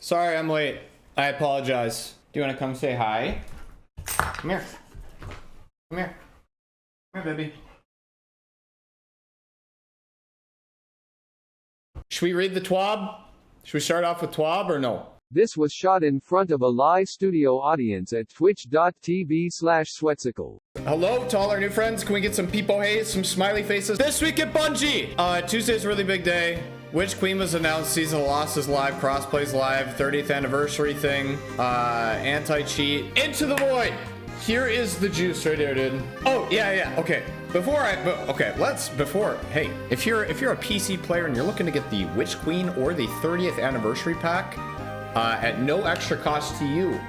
Sorry I'm late. I apologize. Do you want to come say hi? Come here. Come here. Come here, baby. Should we read the TWAB? Should we start off with TWAB or no? This was shot in front of a live studio audience at twitch.tv/Sweatcicle. Hello to all our new friends. Can we get some peepo haze, some smiley faces? This week at Bungie! Tuesday's a really big day. Witch Queen was announced, Season of Lost is live, Crossplay's live, 30th anniversary thing, anti-cheat. Into the Void! Here is the juice right here, dude. Oh, yeah, okay. Hey, if you're a PC player and you're looking to get the Witch Queen or the 30th anniversary pack, at no extra cost to you,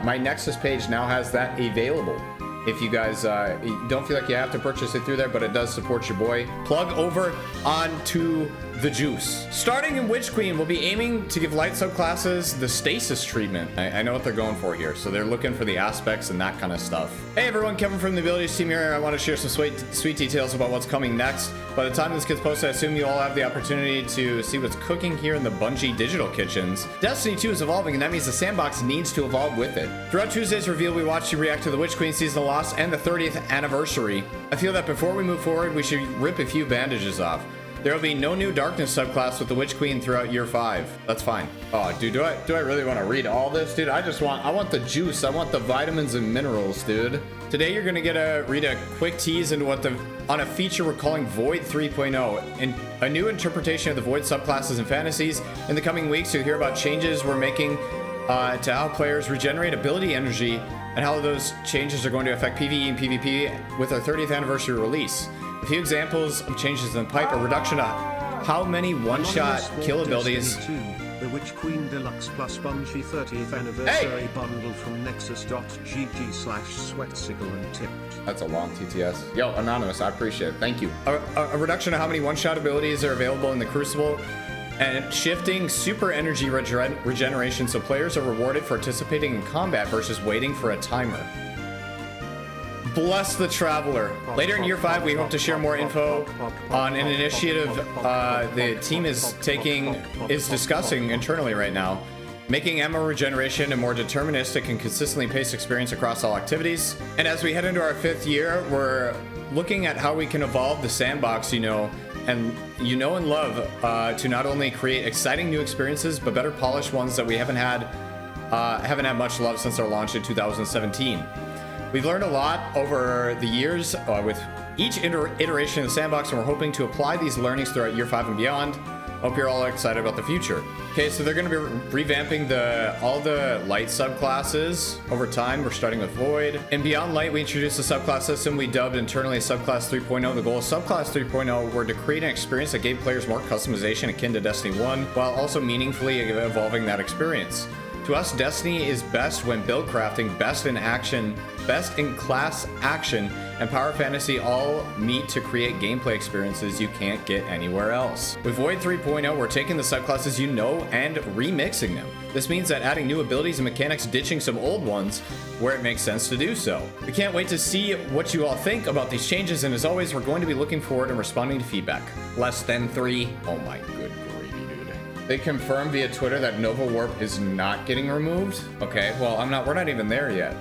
my Nexus page now has that available. If you guys don't feel like you have to purchase it through there, but it does support your boy, plug over onto the juice. Starting in Witch Queen, we'll be aiming to give light subclasses the stasis treatment. I know what they're going for here, so they're looking for the aspects and that kind of stuff. Hey everyone, Kevin from the Abilities team here. I want to share some sweet details about what's coming next. By the time this gets posted, I assume you all have the opportunity to see what's cooking here in the Bungie digital kitchens. Destiny 2 is evolving, and that means the Sandbox needs to evolve with it. Throughout Tuesday's reveal, we watched you react to the Witch Queen Season of Lost and the 30th anniversary. I feel that before we move forward, we should rip a few bandages off. There will be no new darkness subclass with the Witch Queen throughout year 5. That's fine. Oh, dude, do I really want to read all this, dude? I want the juice. I want the vitamins and minerals, dude. Today, you're gonna read a quick tease into on a feature we're calling Void 3.0, and a new interpretation of the Void subclasses and fantasies. In the coming weeks, you'll hear about changes we're making to how players regenerate ability energy and how those changes are going to affect PvE and PvP with our 30th anniversary release. A few examples of changes in the pipe: a reduction to how many one-shot kill abilities. The Witch Queen Deluxe plus Bungie 30th anniversary bundle from nexus.gg/Sweatcicle and tipped. That's a long TTS. Yo, Anonymous, I appreciate it. Thank you. A reduction of how many one-shot abilities are available in the Crucible, and shifting super energy regeneration so players are rewarded for participating in combat versus waiting for a timer. Bless the Traveler. Later in year 5, we hope to share more info on an initiative the team is discussing internally right now, making ammo regeneration a more deterministic and consistently paced experience across all activities. And as we head into our 5th year, we're looking at how we can evolve the Sandbox, and love, to not only create exciting new experiences, but better polished ones that we haven't had much love since our launch in 2017. We've learned a lot over the years with each iteration of the Sandbox, and we're hoping to apply these learnings throughout year 5 and beyond. Hope you're all excited about the future. Okay, so they're going to be revamping all the light subclasses over time. We're starting with Void. And beyond light, we introduced a subclass system we dubbed internally Subclass 3.0. The goal of Subclass 3.0 were to create an experience that gave players more customization akin to Destiny 1, while also meaningfully evolving that experience. To us, Destiny is best when build crafting, best in class action, and power fantasy all meet to create gameplay experiences you can't get anywhere else. With Void 3.0, we're taking the subclasses and remixing them. This means that adding new abilities and mechanics, ditching some old ones where it makes sense to do so. We can't wait to see what you all think about these changes, and as always, we're going to be looking forward and responding to feedback. Less than 3. Oh my good gravy, dude. They confirmed via Twitter that Nova Warp is not getting removed. Okay, well, we're not even there yet.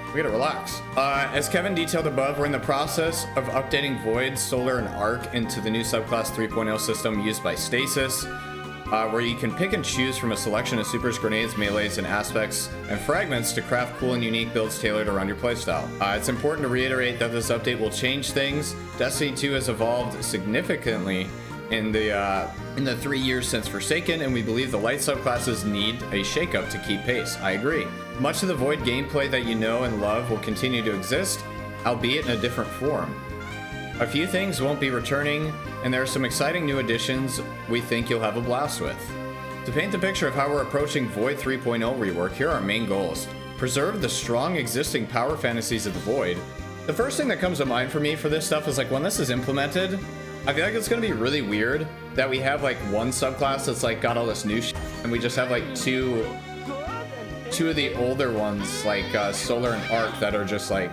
We gotta relax. As Kevin detailed above, we're in the process of updating Void, Solar, and Arc into the new Subclass 3.0 system used by Stasis, where you can pick and choose from a selection of supers, grenades, melees, and aspects and fragments to craft cool and unique builds tailored around your playstyle. It's important to reiterate that this update will change things. Destiny 2 has evolved significantly in the 3 years since Forsaken, and we believe the light subclasses need a shakeup to keep pace. I agree. Much of the Void gameplay that you know and love will continue to exist, albeit in a different form. A few things won't be returning, and there are some exciting new additions we think you'll have a blast with. To paint the picture of how we're approaching Void 3.0 rework, here are our main goals. Preserve the strong existing power fantasies of the Void. The first thing that comes to mind for me for this stuff is when this is implemented, I feel like it's gonna be really weird that we have one subclass that's got all this new shit, and we just have two of the older ones Solar and Arc that are just I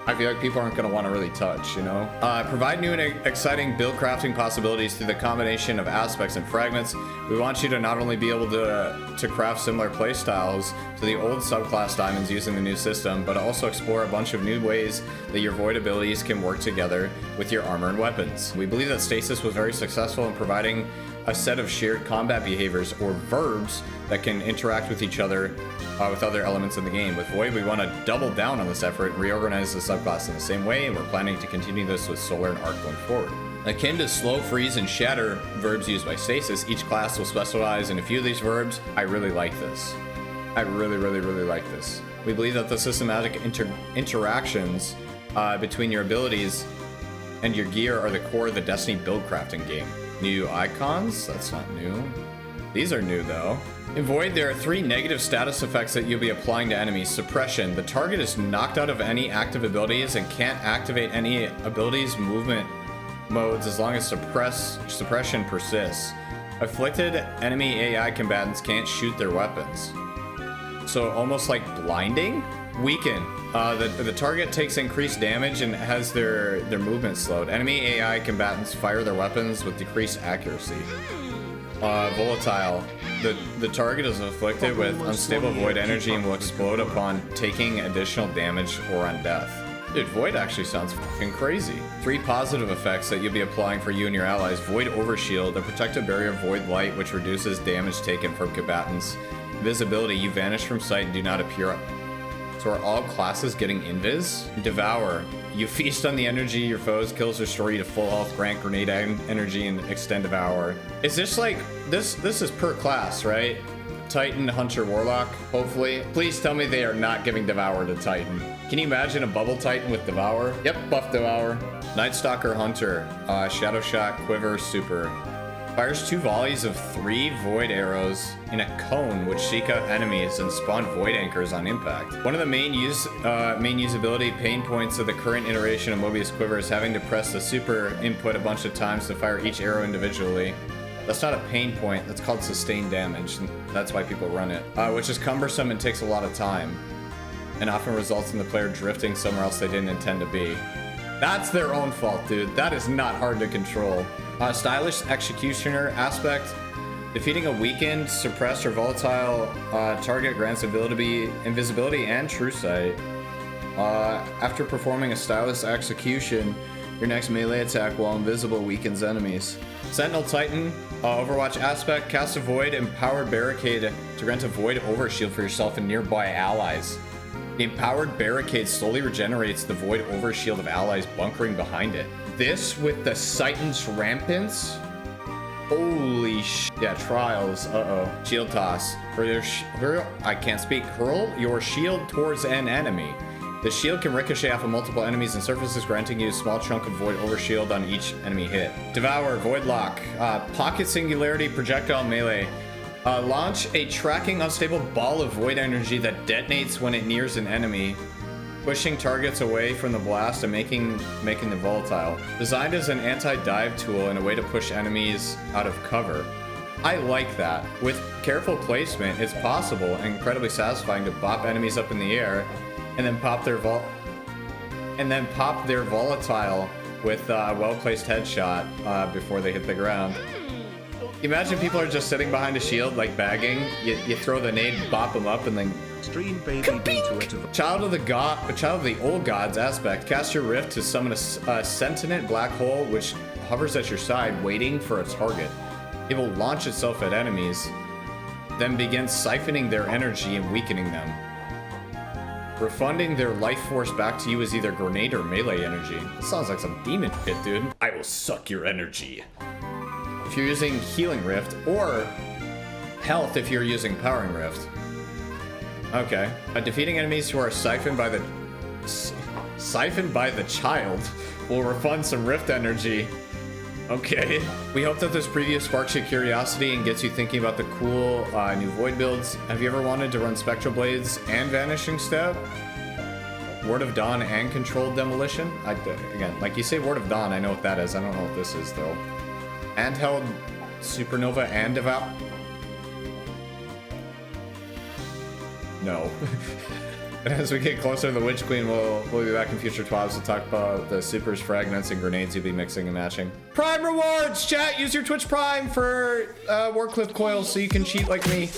I feel like people aren't going to want to really touch, you know? Provide new and exciting build crafting possibilities through the combination of aspects and fragments. We want you to not only be able to craft similar playstyles to the old subclass diamonds using the new system, but also explore a bunch of new ways that your void abilities can work together with your armor and weapons. We believe that Stasis was very successful in providing a set of shared combat behaviors or verbs that can interact with each other with other elements in the game. With Void, we want to double down on this effort and reorganize the subclass in the same way, and we're planning to continue this with Solar and Arc going forward. Akin to slow, freeze, and shatter verbs used by Stasis, each class will specialize in a few of these verbs. I really like this. I really like this. We believe that the systematic interactions between your abilities and your gear are the core of the Destiny build crafting game. New icons? That's not new. These are new though. In Void, there are 3 negative status effects that you'll be applying to enemies. Suppression. The target is knocked out of any active abilities and can't activate any abilities movement modes as long as suppression persists. Afflicted enemy AI combatants can't shoot their weapons. So almost like blinding? Weaken. The target takes increased damage and has their movement slowed. Enemy AI combatants fire their weapons with decreased accuracy. Volatile. The target is afflicted with unstable void energy and will explode upon taking additional damage or on death. Dude, Void actually sounds fucking crazy. 3 positive effects that you'll be applying for you and your allies. Void Overshield, a protective barrier of Void Light which reduces damage taken from combatants. Visibility, you vanish from sight and do not appear. So are all classes getting invis? Devour, you feast on the energy your foes, kills restore you to full health, grant grenade energy, and extend Devour. Is this like, this is per class, right? Titan, Hunter, Warlock, hopefully. Please tell me they are not giving Devour to Titan. Can you imagine a bubble Titan with Devour? Yep, buff Devour. Nightstalker, Hunter, Shadow Shot, Quiver, Super. Fires 2 volleys of 3 void arrows in a cone which seek out enemies and spawn void anchors on impact. One of the main usability pain points of the current iteration of Mobius Quiver is having to press the super input a bunch of times to fire each arrow individually. That's not a pain point, that's called sustained damage, and that's why people run it. Which is cumbersome and takes a lot of time, and often results in the player drifting somewhere else they didn't intend to be. That's their own fault, dude. That is not hard to control. Stylish Executioner aspect. Defeating a weakened, suppressed, or volatile target grants invisibility and true sight. After performing a stylish execution, your next melee attack while invisible weakens enemies. Sentinel Titan, Overwatch aspect. Cast a Void Empowered Barricade to grant a Void Overshield for yourself and nearby allies. The Empowered Barricade slowly regenerates the Void Overshield of allies bunkering behind it. This with the Titan's Rampants? Holy sh... Yeah, Trials. Uh-oh. Shield Toss. I can't speak. Hurl your shield towards an enemy. The shield can ricochet off of multiple enemies and surfaces, granting you a small chunk of Void Overshield on each enemy hit. Devour. Void Lock. Pocket Singularity Projectile Melee. Launch a tracking unstable ball of void energy that detonates when it nears an enemy, pushing targets away from the blast and making them volatile. Designed as an anti-dive tool and a way to push enemies out of cover. I like that. With careful placement, it's possible and incredibly satisfying to bop enemies up in the air and then pop their volatile with a well-placed headshot before they hit the ground. Imagine people are just sitting behind a shield, like bagging. You throw the nade, bop them up, and then Stream baby Child of the Old Gods aspect. Cast your rift to summon a sentient black hole which hovers at your side, waiting for a target. It will launch itself at enemies, then begin siphoning their energy and weakening them. Refunding their life force back to you as either grenade or melee energy. This sounds like some demon shit, dude. I will suck your energy. If you're using Healing Rift, or Health if you're using Powering Rift. Okay. Defeating enemies who are siphoned by the child will refund some Rift energy. Okay. We hope that this preview sparks your curiosity and gets you thinking about the cool new Void builds. Have you ever wanted to run Spectral Blades and Vanishing Step? Word of Dawn and Controlled Demolition? Again, like you say Word of Dawn, I know what that is. I don't know what this is though. Handheld Supernova and Devour? No. And as we get closer to the Witch Queen, we'll be back in future TWABs to talk about the supers, fragments, and grenades you'll be mixing and matching. Prime rewards! Chat, use your Twitch Prime for Warcliffe coils so you can cheat like me.